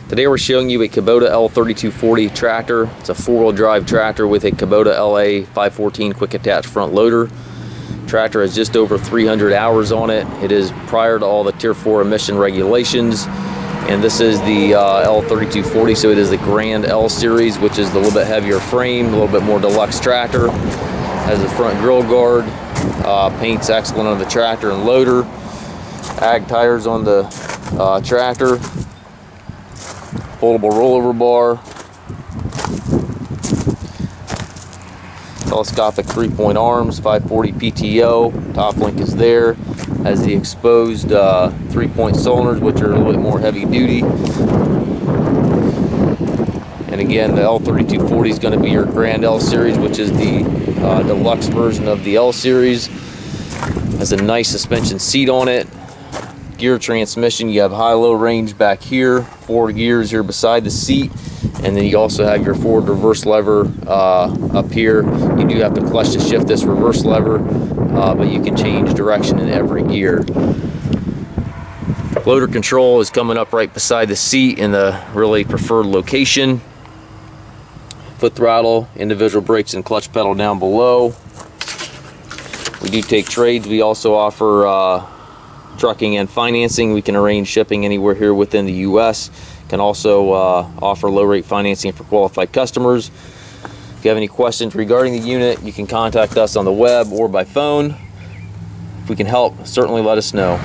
Today we're showing you a Kubota L3240 tractor. It's a 4-wheel drive tractor with a Kubota LA514 quick attach front loader. Tractor has just over 300 hours on it. It is prior to all the Tier 4 emission regulations. And this is the L3240, so it is the Grand L series, which is the little bit heavier frame, a little bit more deluxe tractor. Has a front grill guard, paint's excellent on the tractor and loader. Ag tires on the tractor. Foldable rollover bar. Telescopic 3-point arms, 540 PTO. Top link is there. Has the exposed 3-point cylinders, which are a little bit more heavy duty. And again, the L3240 is going to be your Grand L series, which is the deluxe version of the L series. Has a nice suspension seat on it. Gear transmission, you have high-low range back here, 4 gears here beside the seat, and then you also have your forward reverse lever up here. You do have to clutch to shift this reverse lever, but you can change direction in every gear. Loader control is coming up right beside the seat in the really preferred location. Foot throttle, individual brakes and clutch pedal down below. We do take trades. We also offer trucking and financing. We can arrange shipping anywhere here within the US. Can also offer low rate financing for qualified customers. If you have any questions regarding the unit, you can contact us on the web or by phone. If we can help, certainly let us know.